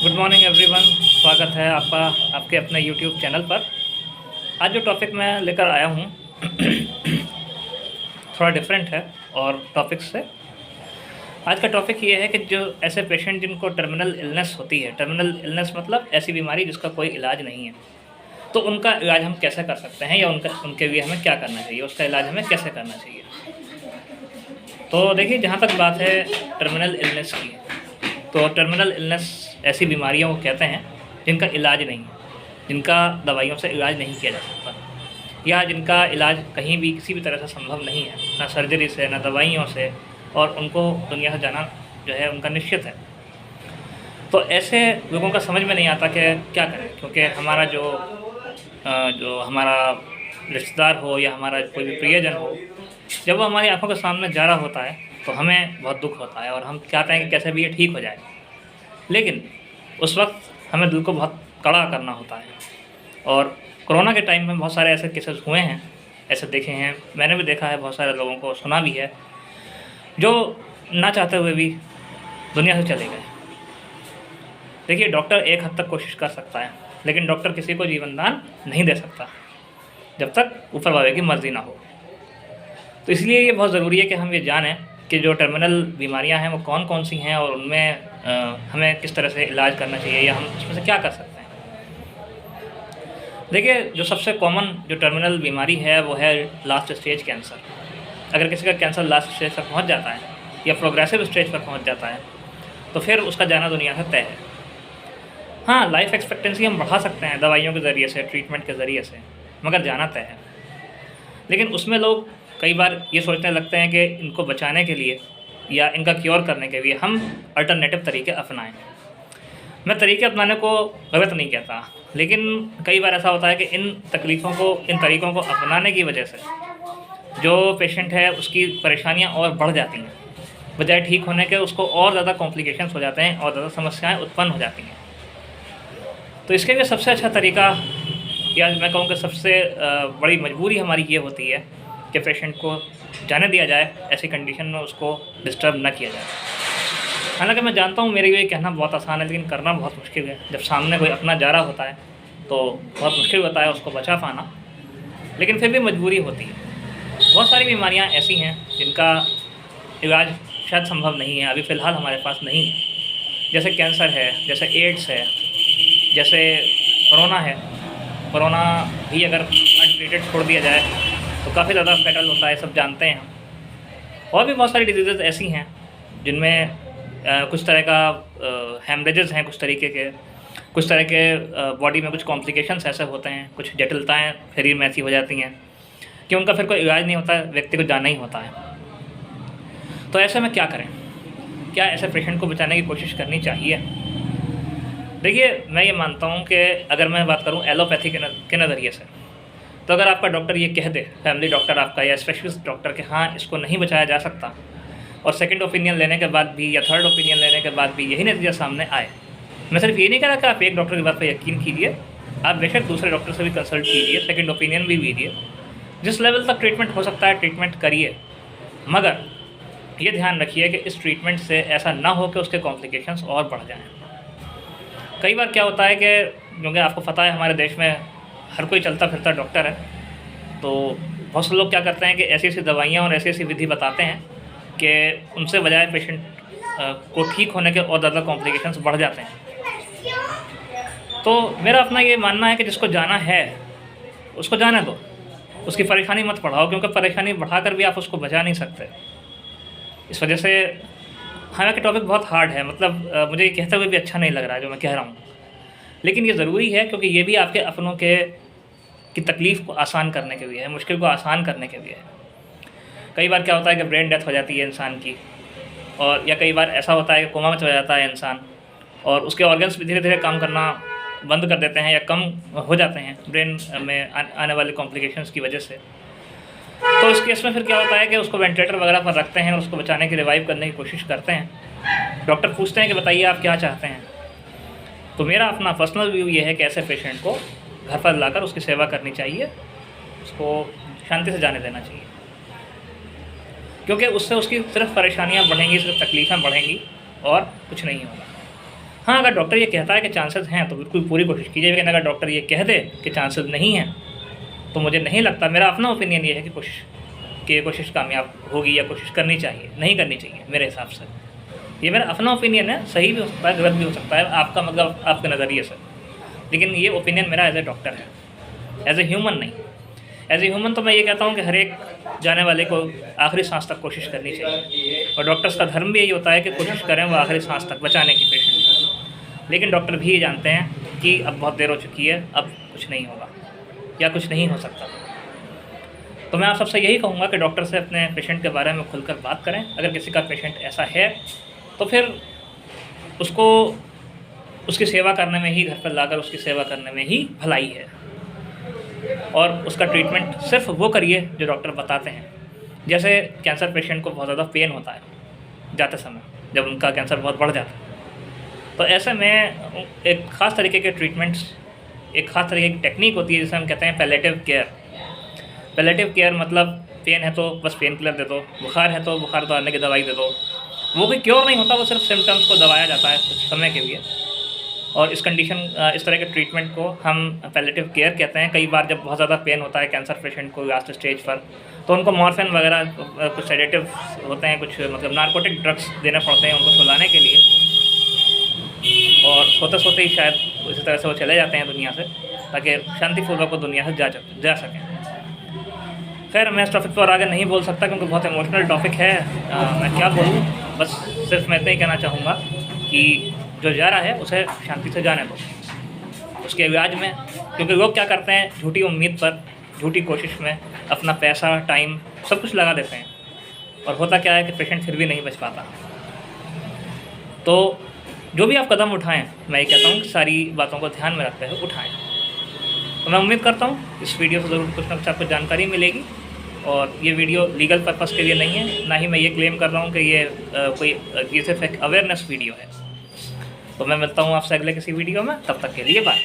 Good morning everyone. स्वागत है आपका आपके अपने यूट्यूब चैनल पर। आज जो टॉपिक मैं लेकर आया हूँ थोड़ा डिफरेंट है और टॉपिक से। आज का टॉपिक ये है कि जो ऐसे पेशेंट जिनको टर्मिनल इलनेस होती है, टर्मिनल इलनेस मतलब ऐसी बीमारी जिसका कोई इलाज नहीं है, तो उनका इलाज हम कैसे कर सकते हैं या उनके लिए हमें क्या करना चाहिए, उसका इलाज हमें कैसे करना चाहिए। तो देखिए, जहाँ तक बात है टर्मिनल इलनेस की, तो टर्मिनल इलनेस ऐसी बीमारियों को कहते हैं जिनका इलाज नहीं है, जिनका दवाइयों से इलाज नहीं किया जा सकता, या जिनका इलाज कहीं भी किसी भी तरह से संभव नहीं है, ना सर्जरी से ना दवाइयों से, और उनको दुनिया से जाना जो है उनका निश्चित है। तो ऐसे लोगों का समझ में नहीं आता कि क्या करें, क्योंकि हमारा जो हमारा रिश्तेदार हो या हमारा कोई भी प्रियजन हो, जब वो हमारी आंखों के सामने जा रहा होता है तो हमें बहुत दुख होता है और हम चाहते हैं कि कैसे भी ये ठीक हो जाए। लेकिन उस वक्त हमें दिल को बहुत कड़ा करना होता है। और कोरोना के टाइम में बहुत सारे ऐसे केसेस हुए हैं, ऐसे देखे हैं, मैंने भी देखा है, बहुत सारे लोगों को सुना भी है, जो ना चाहते हुए भी दुनिया से चले गए। देखिए, डॉक्टर एक हद तक कोशिश कर सकता है, लेकिन डॉक्टर किसी को जीवन दान नहीं दे सकता जब तक ऊपर वाले की मर्ज़ी ना हो। तो इसलिए ये बहुत ज़रूरी है कि हम ये जानें कि जो टर्मिनल बीमारियां हैं वो कौन कौन सी हैं और उनमें हमें किस तरह से इलाज करना चाहिए या हम उसमें से क्या कर सकते हैं। देखिए, जो सबसे कॉमन जो टर्मिनल बीमारी है वो है लास्ट स्टेज कैंसर। अगर किसी का कैंसर लास्ट स्टेज तक पहुंच जाता है या प्रोग्रेसिव स्टेज पर पहुंच जाता है तो फिर उसका जाना दुनिया से तय है। हाँ, लाइफ एक्सपेक्टेंसी हम बढ़ा सकते हैं दवाइयों के ज़रिए से, ट्रीटमेंट के ज़रिए से, मगर जाना तय है। लेकिन उसमें लोग कई बार ये सोचने लगते हैं कि इनको बचाने के लिए या इनका क्योर करने के लिए हम अल्टरनेटिव तरीके अपनाएं। मैं तरीके अपनाने को गलत नहीं कहता, लेकिन कई बार ऐसा होता है कि इन तरीक़ों को अपनाने की वजह से जो पेशेंट है उसकी परेशानियां और बढ़ जाती हैं, बजाय ठीक होने के उसको और ज़्यादा कॉम्प्लिकेशंस हो जाते हैं और ज़्यादा समस्याएँ उत्पन्न हो जाती हैं। तो इसके लिए सबसे अच्छा तरीका, या मैं कहूँ कि सबसे बड़ी मजबूरी हमारी ये होती है कि पेशेंट को जाने दिया जाए, ऐसी कंडीशन में उसको डिस्टर्ब ना किया जाए। हालांकि मैं जानता हूँ मेरे लिए कहना बहुत आसान है, लेकिन करना बहुत मुश्किल है। जब सामने कोई अपना जा रहा होता है तो बहुत मुश्किल होता है उसको बचा पाना, लेकिन फिर भी मजबूरी होती है। बहुत सारी बीमारियाँ ऐसी हैं जिनका इलाज शायद संभव नहीं है, अभी फ़िलहाल हमारे पास नहीं है, जैसे कैंसर है, जैसे एड्स है, जैसे कोरोना है। कोरोना भी अगर अनट्रीटेड छोड़ दिया जाए तो काफ़ी ज़्यादा फैटल होता है, सब जानते हैं। और भी बहुत सारी डिजीज़ ऐसी हैं जिनमें कुछ तरह का हेमरेजेस हैं, कुछ तरह के बॉडी में कुछ कॉम्प्लिकेशंस ऐसे होते हैं, कुछ जटिलताएं शरीर में ऐसी हो जाती हैं कि उनका फिर कोई इलाज नहीं होता, व्यक्ति को जाना ही होता है। तो ऐसे में क्या करें? क्या ऐसे पेशेंट को बचाने की कोशिश करनी चाहिए? देखिए, मैं ये मानता हूँ कि अगर मैं बात करूँ एलोपैथी के नज़रिए से, तो अगर आपका डॉक्टर ये कह दे, फैमिली डॉक्टर आपका या स्पेशलिस्ट डॉक्टर, कि हाँ इसको नहीं बचाया जा सकता, और सेकंड ओपिनियन लेने के बाद भी या थर्ड ओपिनियन लेने के बाद भी यही नतीजा सामने आए, मैं सिर्फ ये नहीं कह रहा कि आप एक डॉक्टर की बात पर यकीन कीजिए, आप बेशक दूसरे डॉक्टर से भी कंसल्ट कीजिए, सेकंड ओपिनियन भी लीजिए, जिस लेवल तक ट्रीटमेंट हो सकता है ट्रीटमेंट करिए, मगर ये ध्यान रखिए कि इस ट्रीटमेंट से ऐसा ना हो कि उसके कॉम्प्लिकेशंस और बढ़ जाएँ। कई बार क्या होता है कि क्योंकि आपको पता है हमारे देश में हर कोई चलता फिरता डॉक्टर है, तो बहुत से लोग क्या करते हैं कि ऐसी ऐसी दवाइयाँ और ऐसी ऐसी विधि बताते हैं कि उनसे बजाय पेशेंट को ठीक होने के और ज़्यादा कॉम्प्लिकेशंस बढ़ जाते हैं। तो मेरा अपना ये मानना है कि जिसको जाना है उसको जाने दो, उसकी परेशानी मत बढ़ाओ, क्योंकि परेशानी बढ़ाकर भी आप उसको बचा नहीं सकते। इस वजह से हालांकि टॉपिक बहुत हार्ड है, मतलब मुझे ये कहते हुए भी अच्छा नहीं लग रहा है जो मैं कह रहा हूँ, लेकिन ये ज़रूरी है क्योंकि ये भी आपके अपनों की तकलीफ़ को आसान करने के लिए है, मुश्किल को आसान करने के लिए है। कई बार क्या होता है कि ब्रेन डेथ हो जाती है इंसान की, और या कई बार ऐसा होता है कि कोमा में चला जाता है इंसान और उसके ऑर्गन्स भी धीरे धीरे काम करना बंद कर देते हैं या कम हो जाते हैं ब्रेन में आने वाले कॉम्प्लिकेशंस की वजह से। तो इस केस में फिर क्या होता है कि उसको वेंटिलेटर वगैरह पर रखते हैं और उसको बचाने की रिवाइव करने की कोशिश करते हैं। डॉक्टर पूछते हैं कि बताइए आप क्या चाहते हैं। तो मेरा अपना पर्सनल व्यू ये है कि ऐसे पेशेंट को घर पर लाकर उसकी सेवा करनी चाहिए, उसको शांति से जाने देना चाहिए, क्योंकि उससे उसकी सिर्फ परेशानियां बढ़ेंगी, सिर्फ तकलीफ़ें बढ़ेंगी और कुछ नहीं होगा। हाँ, अगर डॉक्टर ये कहता है कि चांसेस हैं तो बिल्कुल पूरी कोशिश कीजिए, लेकिन अगर डॉक्टर ये कह दे कि चांसेस नहीं हैं तो मुझे नहीं लगता, मेरा अपना ओपिनियन ये है कि ये कोशिश कामयाब होगी या कोशिश करनी चाहिए, नहीं करनी चाहिए मेरे हिसाब से। ये मेरा अपना ओपिनियन है, सही भी हो सकता है, गलत भी हो सकता है, आपका मतलब आपके नज़रिए से, लेकिन ये ओपिनियन मेरा एज ए डॉक्टर है, एज ए ह्यूमन नहीं। एज ए ह्यूमन तो मैं ये कहता हूँ कि हर एक जाने वाले को आखिरी सांस तक कोशिश करनी चाहिए, और डॉक्टर्स का धर्म भी यही होता है कि कोशिश करें वो आखिरी सांस तक बचाने की पेशेंट की। लेकिन डॉक्टर भी ये जानते हैं कि अब बहुत देर हो चुकी है, अब कुछ नहीं होगा या कुछ नहीं हो सकता। तो मैं आप सबसे यही कहूँगा कि डॉक्टर से अपने पेशेंट के बारे में खुलकर बात करें। अगर किसी का पेशेंट ऐसा है तो फिर उसको उसकी सेवा करने में ही, घर पर लाकर उसकी सेवा करने में ही भलाई है, और उसका ट्रीटमेंट सिर्फ वो करिए जो डॉक्टर बताते हैं। जैसे कैंसर पेशेंट को बहुत ज़्यादा पेन होता है जाते समय, जब उनका कैंसर बहुत बढ़ जाता है, तो ऐसे में एक ख़ास तरीके के ट्रीटमेंट्स, एक ख़ास तरीके की टेक्निक होती है जिसे हम कहते हैं पैलेटिव केयर। पैलेटिव केयर मतलब पेन है तो बस पेन किलर दे दो, बुखार है तो बुखार उतारने की दवाई दे दो। वो कोई क्योर नहीं होता, वो सिर्फ सिम्टम्स को दबाया जाता है कुछ समय के लिए, और इस तरह के ट्रीटमेंट को हम पैलेटिव केयर कहते हैं। कई बार जब बहुत ज़्यादा पेन होता है कैंसर पेशेंट को लास्ट स्टेज पर, तो उनको मॉर्फिन वगैरह कुछ सेडेटिव होते हैं, कुछ मतलब नार्कोटिक ड्रग्स देने पड़ते हैं उनको सुलाने के लिए, और सोते सोते ही शायद इसी तरह से वो चले जाते हैं दुनिया से, ताकि शांतिपूर्वक वो दुनिया से जा सकें। खैर, मैं इस टॉपिक पर आगे नहीं बोल सकता क्योंकि बहुत इमोशनल टॉपिक है। मैं क्या बोलूँ, बस सिर्फ मैं इतना ही कहना चाहूँगा कि जो जा रहा है उसे शांति से जाने दो उसके इलाज में, क्योंकि लोग क्या करते हैं, झूठी उम्मीद पर, झूठी कोशिश में अपना पैसा, टाइम सब कुछ लगा देते हैं, और होता क्या है कि पेशेंट फिर भी नहीं बच पाता। तो जो भी आप कदम उठाएं, मैं ये कहता हूँ कि सारी बातों को ध्यान में रखते हुए उठाएं। तो मैं उम्मीद करता हूँ इस वीडियो से ज़रूर कुछ ना कुछ आपको जानकारी मिलेगी, और ये वीडियो लीगल पर्पज़ के लिए नहीं है, ना ही मैं ये क्लेम कर रहा हूँ कि ये सिर्फ एक अवेयरनेस वीडियो है। तो मैं मिलता हूँ आपसे अगले किसी वीडियो में, तब तक के लिए बाय।